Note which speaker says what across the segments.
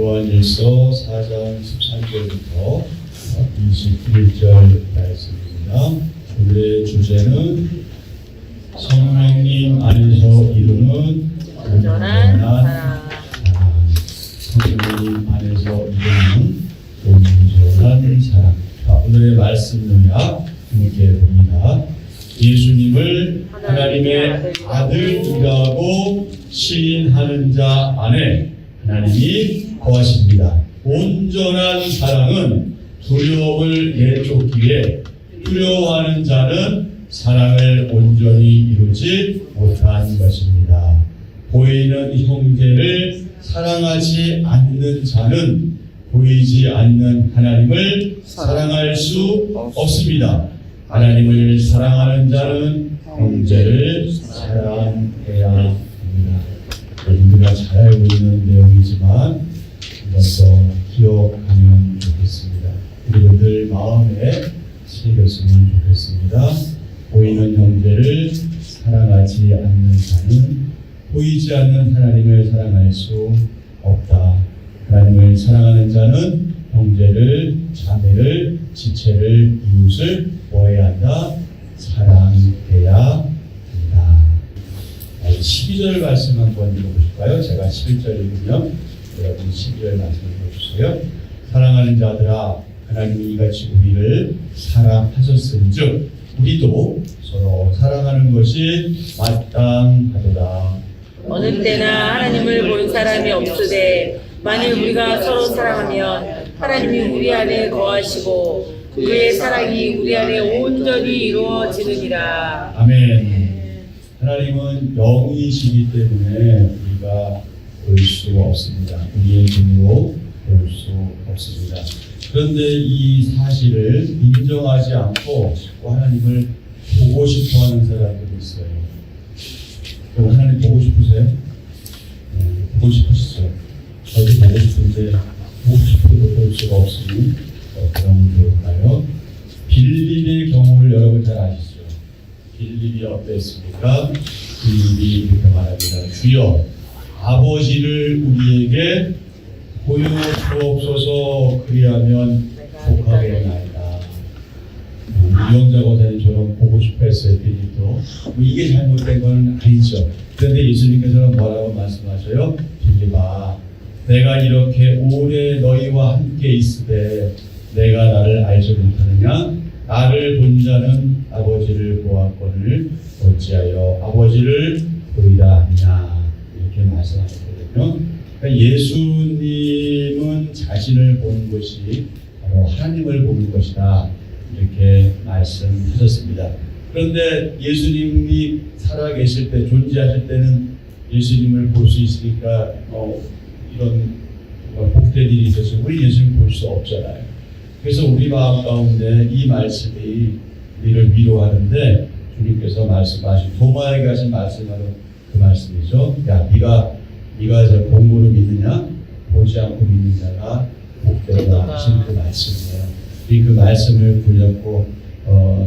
Speaker 1: 요한일서 4장 13절부터 21절 말씀입니다. 오늘의 주제는 성령님 안에서 이루는 온전한 사랑. 성령님 안에서 이루는 온전한 사랑. 오늘의 말씀 요약 함께 봅니다. 예수님을 하나님의 아들이라고 시인하는 자 안에 하나님이 거하십니다. 온전한 사랑은 두려움을 내쫓기에 두려워하는 자는 사랑을 온전히 이루지 못한 것입니다. 보이는 형제를 사랑하지 않는 자는 보이지 않는 하나님을 사랑할 수 없습니다. 하나님을 사랑하는 자는 형제를 사랑해야 합니다. 우리가 잘 알고 있는 내용이지만 한 번 더 기억하면 좋겠습니다. 그리고 늘 마음에 새겼으면 좋겠습니다. 보이는 형제를 사랑하지 않는 자는 보이지 않는 하나님을 사랑할 수 없다. 하나님을 사랑하는 자는 형제를, 자매를, 지체를, 이웃을 뭐해야 한다? 사랑해야 한다. 12절 말씀 한번 읽어보실까요? 제가 11절 읽으면 여러분 12절 말씀 읽어주세요. 사랑하는 자들아, 하나님이 이같이 우리를 사랑하셨은즉 우리도 서로 사랑하는 것이 마땅하도다.
Speaker 2: 어느 때나 하나님을 본 사람이 없으되 만일 우리가 서로 사랑하면 하나님이 우리 안에 거하시고 그의 사랑이 우리 안에 온전히 이루어지느니라.
Speaker 1: 아멘. 하나님은 영이시기 때문에 우리가 볼 수 없습니다. 우리의 눈으로 볼 수 없습니다. 그런데 이 사실을 인정하지 않고 자꾸 하나님을 보고 싶어하는 사람들이 있어요. 그럼 하나님 보고 싶으세요? 보고 싶으시죠? 저도 보고 싶은데 보고 싶어도 볼 수가 없으니 그런 좋을까요? 빌립의 경우를 여러분 잘 아시죠? 빌립이 어땠습니까? 빌립이 그렇게 말합니다. 주여, 아버지를 우리에게 보여주옵소서. 그리하면 복하겠나이다. 유영자 고사님처럼 보고 싶어 했어요. 빌립도. 이게 잘못된 건 아니죠. 그런데 예수님께서는 뭐라고 말씀하셔요? 빌립아, 내가 이렇게 오래 너희와 함께 있으되 내가 나를 알지 못하느냐? 나를 본 자는 아버지를 보았거늘 어찌하여 아버지를 보이라 하냐? 이렇게 말씀하셨거든요. 그러니까 예수님은 자신을 보는 것이 바로 하나님을 보는 것이다, 이렇게 말씀하셨습니다. 그런데 예수님이 살아계실 때, 존재하실 때는 예수님을 볼 수 있으니까 이런 복된 일이 있어서 우리 예수님 볼 수 없잖아요. 그래서 우리 마음 가운데 이 말씀이 우리를 위로하는데, 주님께서 말씀하신, 도마에게 하신 말씀은 그 말씀이죠. 야, 네가 저 본고로 믿느냐? 보지 않고 믿는 자가 복되다 하신 그 말씀이에요. 우리 그 말씀을 붙잡고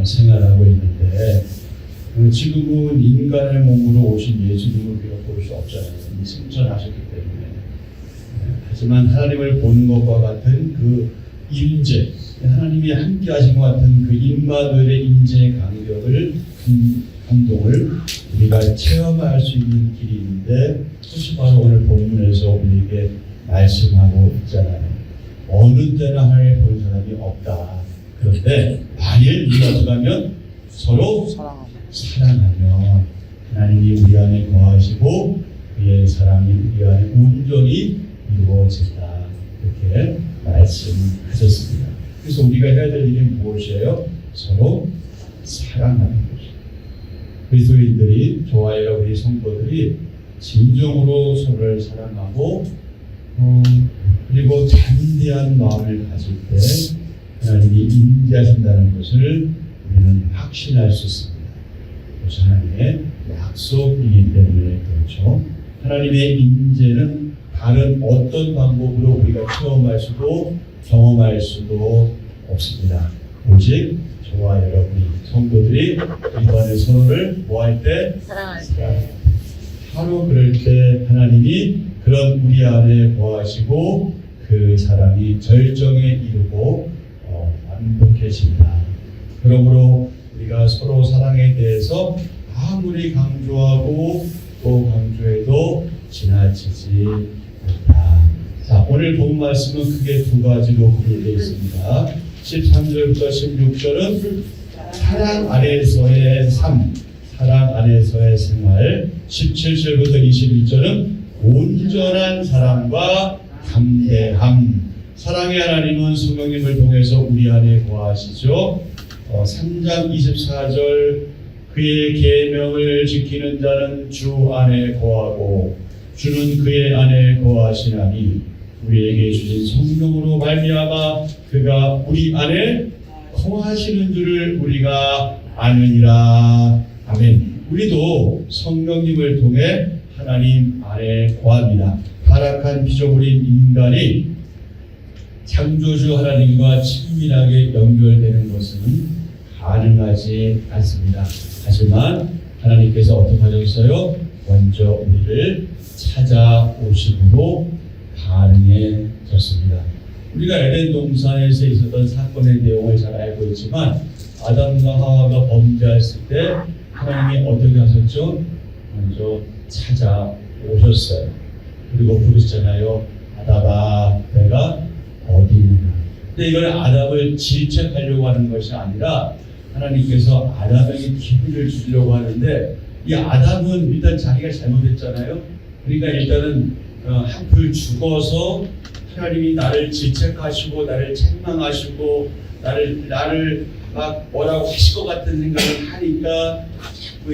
Speaker 1: 생활하고 있는데, 지금은 인간의 몸으로 오신 예수님을 우리가 볼 수 없잖아요. 이미 승천하셨기 때문에. 하지만 하나님을 보는 것과 같은 그 임재, 하나님이 함께 하신 것 같은 그 임마누엘의 임재의 간격을, 감동을 우리가 체험할 수 있는 길이 있는데, 그것이 바로 오늘 본문에서 우리에게 말씀하고 있잖아요. 어느 때나 하나님을 본 사람이 없다. 그런데 만일 우리가 어떡하면 서로 사랑하면 하나님이 우리 안에 거하시고 그의 사랑이 우리 안에 온전히 이루어진다, 이렇게 말씀하셨습니다. 그래서 우리가 해야 될 일이 무엇이에요? 서로 사랑하는 것입니다. 그리스도인들이, 저와 우리 성도들이 진정으로 서로를 사랑하고 그리고 담대한 마음을 가질 때 하나님이 임재하신다는 것을 우리는 확신할 수 있습니다. 그것이 하나님의 약속이기 때문에 그렇죠. 하나님의 임재는 다른 어떤 방법으로 우리가 체험할 수도 경험할 수도 없습니다. 오직 저와 여러분이, 성도들이 이번에 서로를 뭐할 때?
Speaker 2: 사랑할 때.
Speaker 1: 바로 그럴 때 하나님이 그런 우리 안에 거하시고 그 사랑이 절정에 이르고 완벽해집니다. 그러므로 우리가 서로 사랑에 대해서 아무리 강조하고 또 강조해도 지나치지 않다. 자, 오늘 본 말씀은 크게 두 가지로 분류되어 있습니다. 13절부터 16절은 사랑 안에서의 삶, 사랑 안에서의 생활, 17절부터 21절은 온전한 사랑과 담대함. 사랑의 하나님은 성령님을 통해서 우리 안에 거하시죠. 3장 24절 그의 계명을 지키는 자는 주 안에 거하고 주는 그의 안에 거하시나니 우리에게 주신 성령으로 말미암아 그가 우리 안에 거하시는 줄을 우리가 아느니라. 아멘. 우리도 성령님을 통해 하나님 안에 거합니다. 타락한 피조물인 인간이 창조주 하나님과 친밀하게 연결되는 것은 가능하지 않습니다. 하지만 하나님께서 어떻게 하셨어요? 먼저 우리를 찾아오심으로 가능해졌습니다. 우리가 에덴 동산에서 있었던 사건의 내용을 잘 알고 있지만 아담과 하와가 범죄했을 때 하나님이 어떻게 하셨죠? 먼저 찾아오셨어요. 그리고 부르셨잖아요. 아담아, 내가 어디 있느냐. 근데 이걸 아담을 질책하려고 하는 것이 아니라 하나님께서 아담에게 기회를 주려고 하는데 이 아담은 일단 자기가 잘못했잖아요. 그러니까 일단은 한풀 죽어서 하나님이 나를 질책하시고 나를 책망하시고 나를 막 뭐라고 하실 것 같은 생각을 하니까 자꾸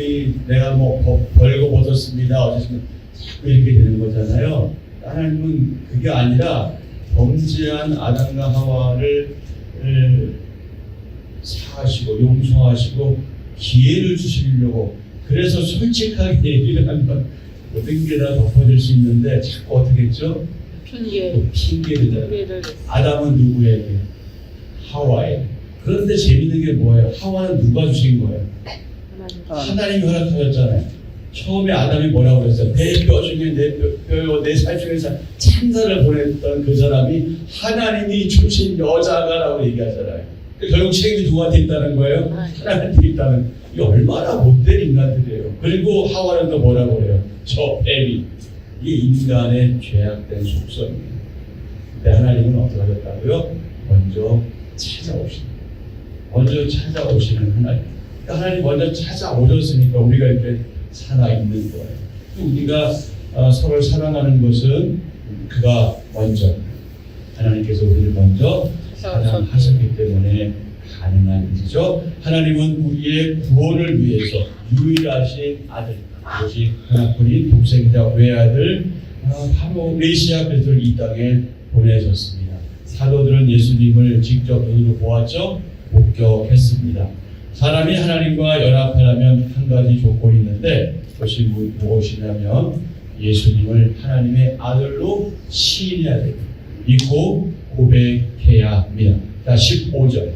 Speaker 1: 내가 뭐 벌고 벗었습니다. 어쨌든 자꾸 이렇게 되는 거잖아요. 하나님은 그게 아니라 범죄한 아담과 하와를 사하시고 용서하시고 기회를 주시려고 그래서 솔직하게 얘기를 하면 모든 게 다 덮어질 수 있는데 자꾸 어떻게 했죠? 핑계를 아담은 누구에게? 하와에게. 그런데 재밌는 게 뭐예요? 하와는 누가 주신 거예요? 하나님이 허락하셨잖아요. 처음에 아담이 뭐라고 그랬어요? 내 뼈 중에 내 뼈요 내 살 중에서 찬사를 보냈던 그 사람이 하나님이 주신 여자가라고 얘기하잖아요. 결국 책임이 누구한테 있다는 거예요? 하나님한테 있다는. 이게 얼마나 못된 인간들이에요. 그리고 하와는 또 뭐라고 그래요? 저 뱀이. 이게 인간의 죄악된 속성이에요. 근데 하나님은 어떻게 하셨다고요? 먼저 찾아오시는 하나님. 그러니까 하나님 먼저 찾아오셨으니까 우리가 이렇게 살아있는 거예요. 우리가 서로를 사랑하는 것은 그가 먼저 하나님께서 우리를 먼저 사랑하셨기 때문에 가능한 일이죠. 하나님은 우리의 구원을 위해서 유일하신 아들, 오직 하나뿐인 독생자 외아들 바로 메시아 그리스도를 이 땅에 보내셨습니다. 사도들은 예수님을 직접 눈으로 보았죠. 목격했습니다. 사람이 하나님과 연합하려면 한 가지 조건이 있는데 그것이 무엇이냐면 예수님을 하나님의 아들로 시인해야 됩니다. 믿고 고백해야 합니다. 자, 15절.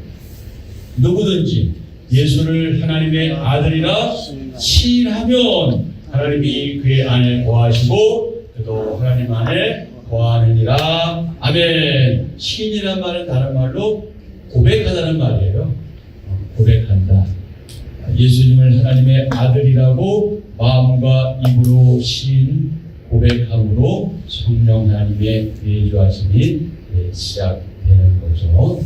Speaker 1: 누구든지 예수를 하나님의 아들이라 시인하면 하나님이 그의 안에 거하시고 그도 하나님 안에 거하느니라. 아멘. 시인이란 말은 다른 말로 고백하다는 말이에요. 고백한다. 예수님을 하나님의 아들이라고 마음과 입으로 시인 고백함으로 성령 하나님의 내주하심이 시작되는 거죠.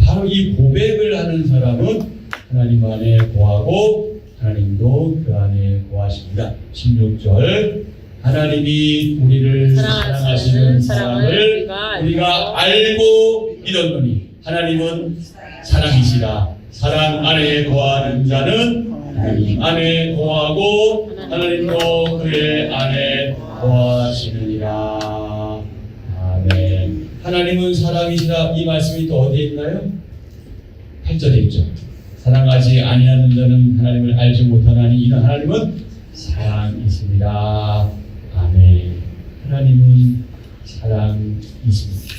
Speaker 1: 바로 이 고백을 하는 사람은 하나님 안에 거하고 하나님도 그 안에 거하십니다. 16절 하나님이 우리를 사랑하시는 사랑을 우리가 알고 믿었노니 하나님은 사랑이시라. 사랑 안에 거하는 자는 하나님 안에 거하고 하나님도 그의 안에 거하시느니라. 아멘. 하나님은 사랑이시라. 이 말씀이 또 어디에 있나요? 8절에 있죠. 사랑하지 아니하는 자는 하나님을 알지 못하나니 이는 하나님은 사랑이십니다. 아멘. 하나님은 사랑이십니다.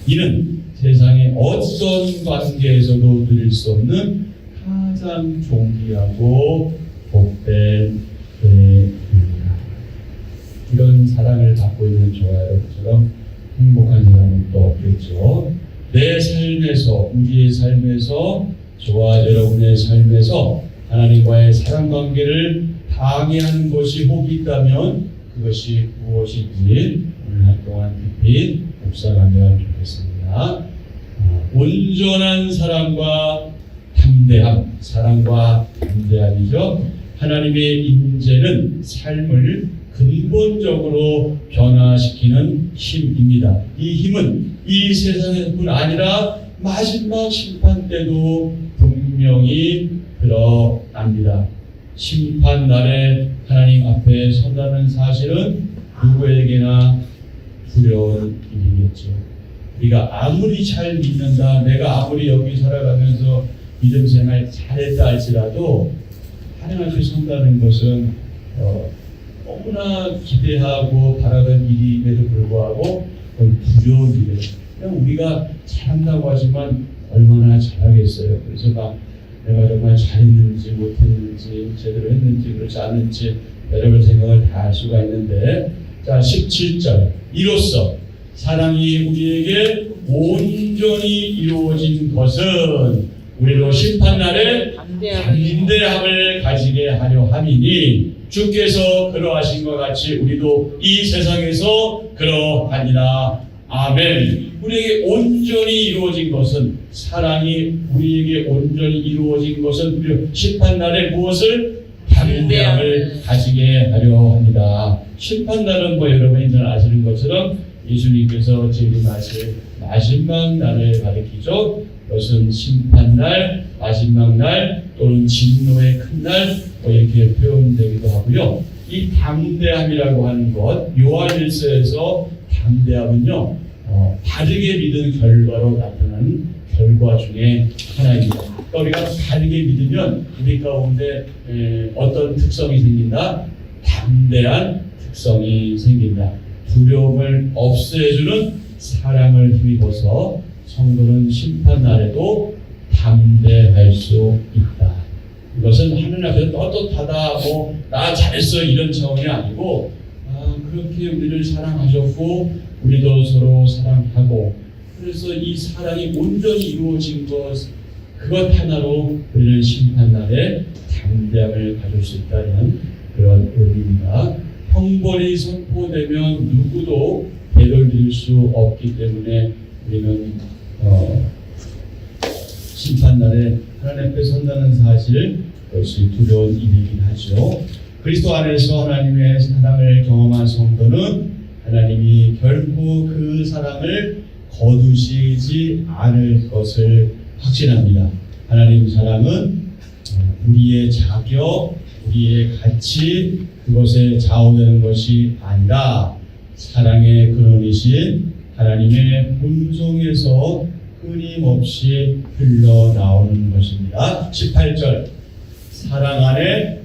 Speaker 1: 이는 세상의 어떤 관계에서도 누릴 수 없는 가장 존귀하고 복된 은혜입니다. 이런 사랑을 받고 있는 저와 여러분처럼 행복한 사람은 또 없겠죠. 내 삶에서, 우리의 삶에서, 저와 여러분의 삶에서 하나님과의 사랑 관계를 방해하는 것이 혹 있다면 그것이 무엇인지 오늘 한 동안 깊이 묵상하면 좋겠습니다. 온전한 사랑과 담대함, 사랑과 담대함이죠. 하나님의 임재는 삶을 근본적으로 변화시키는 힘입니다. 이 힘은 이 세상에뿐 아니라 마지막 심판 때도 분명히 드러납니다. 심판 날에 하나님 앞에 선다는 사실은 누구에게나 두려운 일이겠죠. 우리가 아무리 잘 믿는다, 내가 아무리 여기 살아가면서 믿음 생활 잘했다 할지라도 하나님 앞에 선다는 것은 너무나 기대하고 바라던 일임에도 불구하고 두려운 일이에요. 그냥 우리가 잘한다고 하지만 얼마나 잘하겠어요. 그래서 막 내가 정말 잘했는지 못했는지 제대로 했는지 그렇지 않은지 여러 생각을 다 할 수가 있는데, 자 17절 이로써 사랑이 우리에게 온전히 이루어진 것은 우리로 심판날에 담대함을 가지게 하려 함이니 주께서 그러하신 것 같이 우리도 이 세상에서 그러하니라. 아멘. 우리에게 온전히 이루어진 것은, 사랑이 우리에게 온전히 이루어진 것은 우리 심판날에 무엇을? 담대함을 가지게 하려 합니다. 심판날은 여러분이 잘 아시는 것처럼 예수님께서 재림하실 마지막 날을 가리키죠. 그것은 심판날, 마지막 날 또는 진노의 큰 날 이렇게 표현되기도 하고요. 이 담대함이라고 하는 것, 요한일서에서 담대함은요, 바르게 믿은 결과로 나타나는 결과 중에 하나입니다. 그러니까 우리가 바르게 믿으면 우리 가운데 어떤 특성이 생긴다? 담대한 특성이 생긴다. 두려움을 없애주는 사랑을 힘입어서 성도는 심판날에도 담대할 수 있다. 이것은 하늘 앞에서 떳떳하다, 나 잘했어 이런 차원이 아니고, 그렇게 우리를 사랑하셨고 우리도 서로 사랑하고, 그래서 이 사랑이 온전히 이루어진 것, 그것 하나로 우리는 심판날에 담대함을 가질 수 있다는 그런 의미입니다. 형벌이 선포되면 누구도 되돌릴 수 없기 때문에 우리는 심판날에 하나님 앞에 선다는 사실, 그것이 두려운 일이긴 하죠. 그리스도 안에서 하나님의 사랑을 경험한 성도는 하나님이 결코 그 사랑을 거두시지 않을 것을 확신합니다. 하나님 사랑은 우리의 자격, 우리의 가치, 그것에 좌우되는 것이 아니라 사랑의 근원이신 하나님의 본성에서 끊임없이 흘러나오는 것입니다. 18절 사랑 안에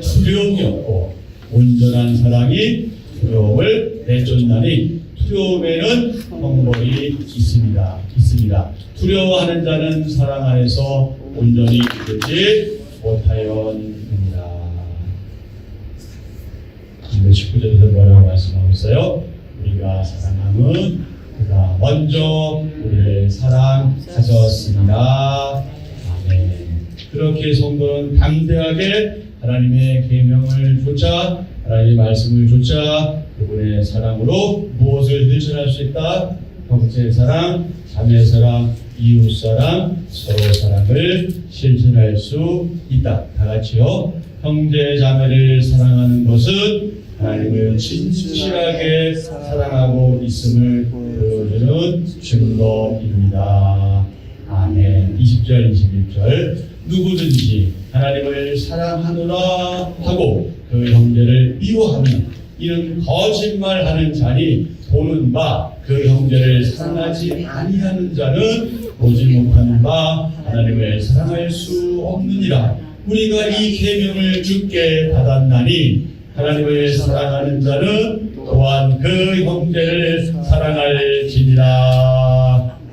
Speaker 1: 두려움이 없고 온전한 사랑이 두려움을 내쫓나니 두려움에는 형벌이 있습니다. 두려워하는 자는 사랑 안에서 온전히 이르지 못하였느니라. 19절에서 뭐라고 말씀하고 있어요? 우리가 사랑함은 그가 먼저 우리를 사랑하셨습니다. 아멘. 그렇게 성도는 담대하게 하나님의 계명을 좇아, 하나님의 말씀을 좇아 그분의 사랑으로 무엇을 실천할 수 있다? 형제 사랑, 자매 사랑, 이웃 사랑, 서로 사랑을 실천할 수 있다. 다 같이요. 형제 자매를 사랑하는 것은 하나님을 진실하게 사랑하고 있음을 보여주는 증거입니다. 아멘. 20절, 21절. 누구든지 하나님을 사랑하노라 하고 그 형제를 미워하면 이는 거짓말하는 자니 보는 바 그 형제를 사랑하지 아니하는 자는 보지 못하는 바 하나님을 사랑할 수 없느니라. 우리가 이 계명을 주께 받았나니 하나님을 사랑하는 자는 또한 그 형제를 사랑할지니라.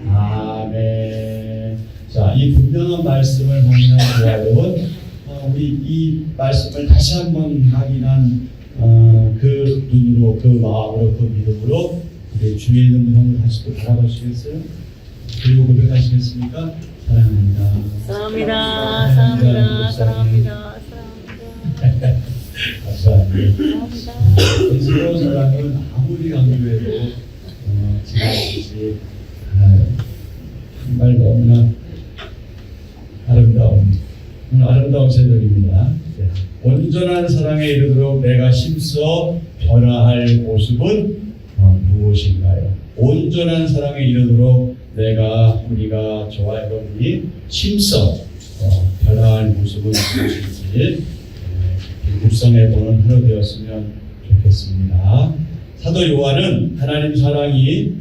Speaker 1: 아멘. 자, 이 분명한 말씀을 확인한 저와 여러분, 우리 이 말씀을 다시 한번 확인한 그 눈으로, 그 마음으로, 그 믿음으로 주위에 있는 분 한번 다시 또 바라보시겠어요? 그리고 고백하시겠습니까? 사랑합니다.
Speaker 2: 사랑합니다. 사랑합니다. 사랑합니다. 사랑합니다.
Speaker 1: 감사합니다. 서로 사랑은 아무리 강조해도 지나치지 않아요. 정말 너무나 아름다운 오늘 아름다운 새벽입니다. 온전한 사랑에 이르도록 내가 힘써 변화할 모습은 무엇인가요? 온전한 사랑에 이르도록 우리가 저와 여러분이 힘써 변화할 모습은 무엇인지 묵상해보는 하루 되었으면 좋겠습니다. 사도 요한은 하나님의 사랑이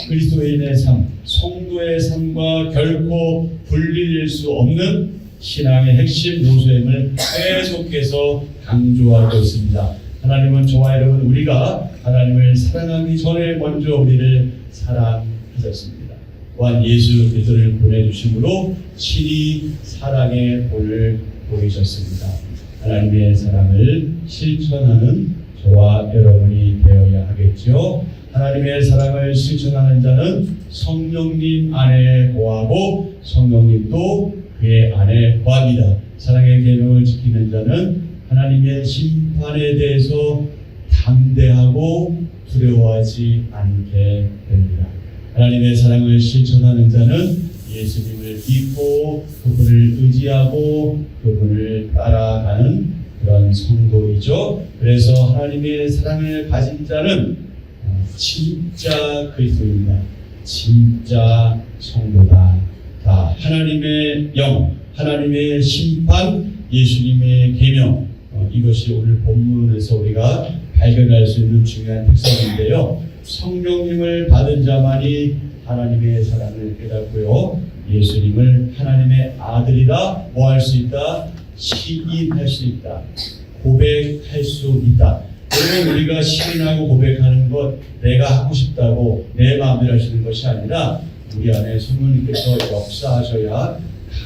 Speaker 1: 그리스도인의 삶, 성도의 삶과 결코 분리될 수 없는 신앙의 핵심 요소임을 계속해서 강조하고 있습니다. 하나님은 저와 여러분 우리가 하나님을 사랑하기 전에 먼저 우리를 사랑하셨습니다. 또한 예수 그리스도를 보내주심으로 친히 사랑의 본을 보이셨습니다. 하나님의 사랑을 실천하는 저와 여러분이 되어야 하겠죠. 하나님의 사랑을 실천하는 자는 성령님 안에 거하고 성령님도 그의 안에 거합니다. 사랑의 계명을 지키는 자는 하나님의 심판에 대해서 담대하고 두려워하지 않게 됩니다. 하나님의 사랑을 실천하는 자는 예수님을 믿고 그분을 의지하고 그분을 따라가는 그런 성도이죠. 그래서 하나님의 사랑을 가진 자는 진짜 그리스도입니다. 진짜 성도다. 다 하나님의 영, 하나님의 심판, 예수님의 계명, 이것이 오늘 본문에서 우리가 발견할 수 있는 중요한 특성인데요. 성령님을 받은 자만이 하나님의 사랑을 깨닫고요. 예수님을 하나님의 아들이라 뭐 할 수 있다? 시인할 수 있다. 고백할 수 있다. 여러분 우리가 시인하고 고백하는 것 내가 하고 싶다고 내 마음대로 하시는 것이 아니라 우리 안에 성령님께서 역사하셔야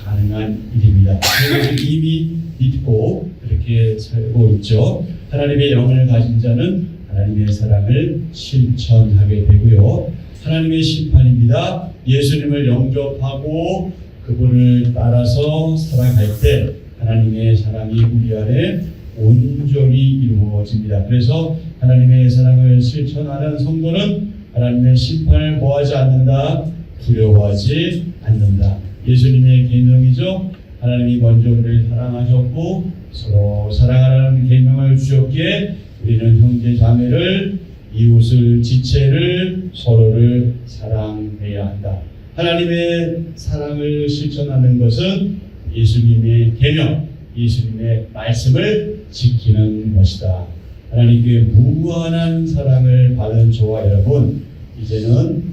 Speaker 1: 가능한 일입니다. 그것을 이미 믿고 그렇게 살고 있죠. 하나님의 영을 가진 자는 하나님의 사랑을 실천하게 되고요. 하나님의 심판입니다. 예수님을 영접하고 그분을 따라서 살아갈 때 하나님의 사랑이 우리 안에 온전히 이루어집니다. 그래서 하나님의 사랑을 실천하는 성도는 하나님의 심판을 뭐하지 않는다? 두려워하지 않는다. 예수님의 계명이죠. 하나님이 먼저 우리를 사랑하셨고 서로 사랑하라는 계명을 주셨기에 우리는 형제 자매를 이웃을 지체를 서로를 사랑해야 한다. 하나님의 사랑을 실천하는 것은 예수님의 계명, 예수님의 말씀을 지키는 것이다. 하나님께 무한한 사랑을 받은 저와 여러분, 이제는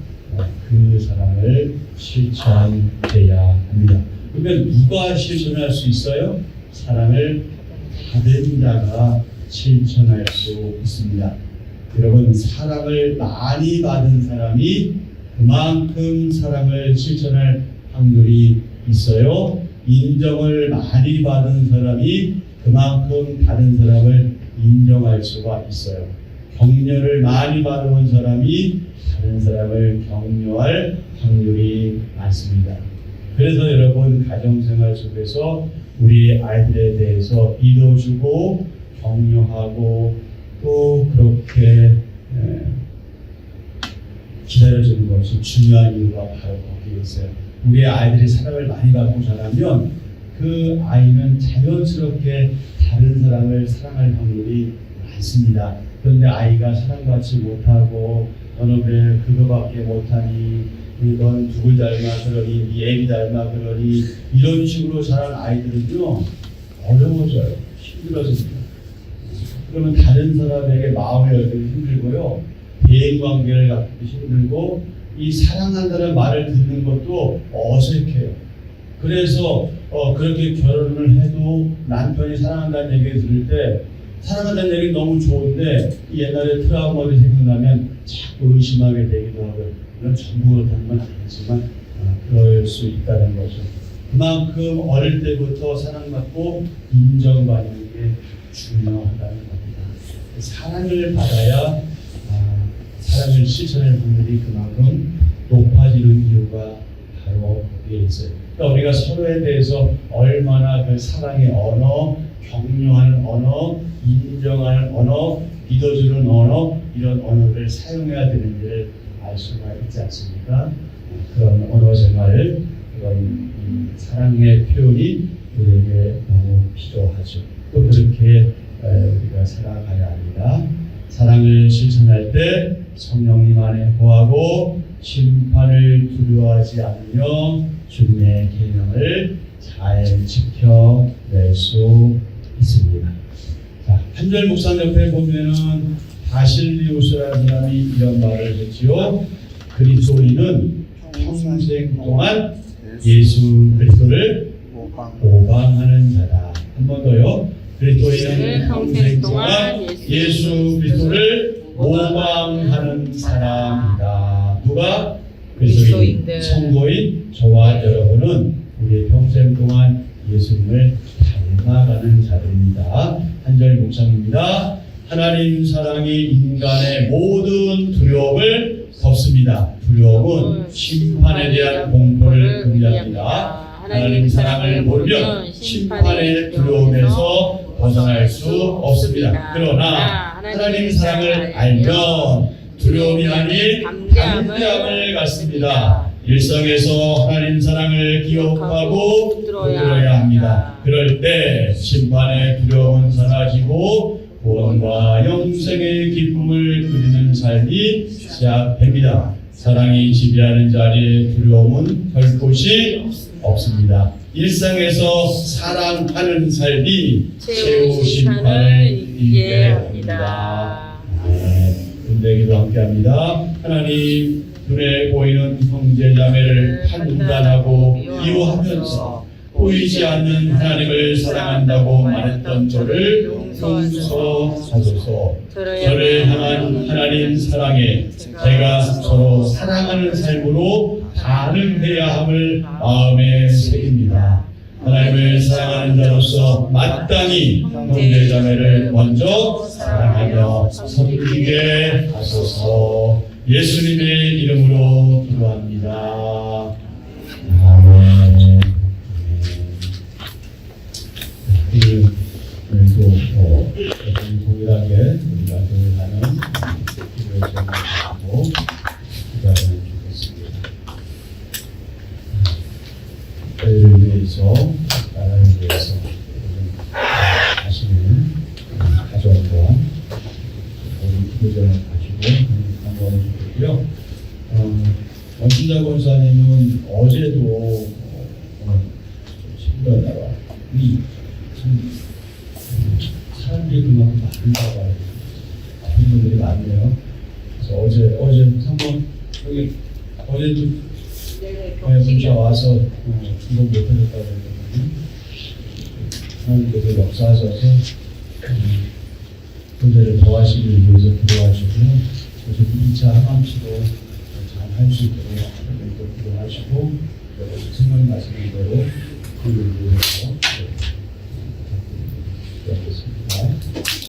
Speaker 1: 그 사랑을 실천해야 합니다. 그러면 누가 실천할 수 있어요? 사랑을 받은 자가 실천할 수 있습니다. 여러분, 사랑을 많이 받은 사람이 그만큼 사랑을 실천할 확률이 있어요. 인정을 많이 받은 사람이 그만큼 다른 사람을 인정할 수가 있어요. 격려를 많이 받은 사람이 다른 사람을 격려할 확률이 많습니다. 그래서 여러분 가정생활 속에서 우리 아이들에 대해서 믿어주고 격려하고 또 그렇게 기다려주는 것이 중요한 이유가 바로 거기에 있어요. 우리 아이들이 사랑을 많이 받고 자라면 그 아이는 자연스럽게 다른 사람을 사랑할 확률이 많습니다. 그런데 아이가 사랑받지 못하고 너는 왜 그거밖에 못하니 넌 누굴 닮아 그러니 네 애비 닮아 그러니 이런 식으로 자란 아이들은요 어려워져요. 힘들어집니다. 그러면 다른 사람에게 마음을 열기도 힘들고요. 대인관계를 갖기도 힘들고 이 사랑한다는 말을 듣는 것도 어색해요. 그래서 그렇게 결혼을 해도 남편이 사랑한다는 얘기를 들을 때 사랑한다는 얘기는 너무 좋은데 옛날에 트라우마를 생각나면 자꾸 의심하게 되기도 하고요. 물론 전부 그렇다는 건 아니지만 그럴 수 있다는 거죠. 그만큼 어릴 때부터 사랑받고 인정받는 게 중요하다는 겁니다. 사랑을 받아야 사랑을 실천할 분들이 그만큼 높아지는 이유가 바로 거기에 있어요. 그러니까 우리가 서로에 대해서 얼마나 그 사랑의 언어, 격려하는 언어, 인정하는 언어, 믿어주는 언어, 이런 언어를 사용해야 되는지를 알 수가 있지 않습니까? 그런 언어 생활을, 그런 사랑의 표현이 우리에게 너무 필요하죠. 또 그렇게 우리가 살아가야 합니다. 사랑을 실천할 때 성령님 안에 거하고 심판을 두려워하지 않으며 주님의 계명을 잘 지켜낼 수 있습니다. 자, 한절 묵상 옆에 보면은 바실리우스라는 사람이 이런 말을 했지요. 그리스도인은 평생 동안 예수 그리스도를 모방하는 자다. 한 번 더요. 그리스도인은 평생 동안 예수 그리스도를 모방하는 사람이다. 누가? 그리스도인, 성도인 저와 여러분은 우리 평생 동안 예수님을 닮아가는 자들입니다. 한절 묵상입니다. 하나님 사랑이 인간의 모든 두려움을 덮습니다. 두려움은 심판에 대한 공포를 의미합니다. 하나님 사랑을 모르면 심판의 두려움에서 벗어날 수 없습니다. 그러나 하나님 사랑을 알면 두려움이 아닌 담대함을 갖습니다. 일상에서 하나님 사랑을 기억하고 붙들어야 합니다. 그럴 때 심판의 두려움은 사라지고 구원과 영생의 기쁨을 누리는 삶이 시작됩니다. 사랑이 지배하는 자리에 두려움은 별 곳이 없습니다. 일상에서 사랑하는 삶이 최후 심판을 이기게 합니다. 은혜기도 함께합니다. 하나님 눈에 보이는 형제자매를 판단하고 미워하면서 보이지 않는 하나님을 사랑한다고 말했던 저를 용서하소서. 저를 향한 하나님 사랑에 제가 서로 사랑하는 삶으로 반응해야 함을 마음에 새깁니다. 하나님을 사랑하는 자로서 마땅히 형제자매를 먼저 사랑하며 섬기게 하소서. 예수님의 이름으로 기도합니다. 아멘. 오늘도 동일하게 우리가 교회하는 기도의 제목을 가지고 기도하면 좋겠습니다. 저희를 위해서, 나라를 위해서 하시는 가정과 모든 기도전을 가지고 한번 좋겠고요. 원춘자 권사님은 어제도 친구가 나와 사람들이 그만큼 많은가 봐요. 아픈 분들이 많네요. 그래서 어제 한번 여기 어제도 문자 와서 이거 못하겠다고 했거든요. 하나님께서 역사하셔서 문제를 더하시기 위해서 기도하시고요. 그래서 2차 항암치도 잘 할 수 있도록 또 기도하시고 여러분 생각나시는 대로 그 위해서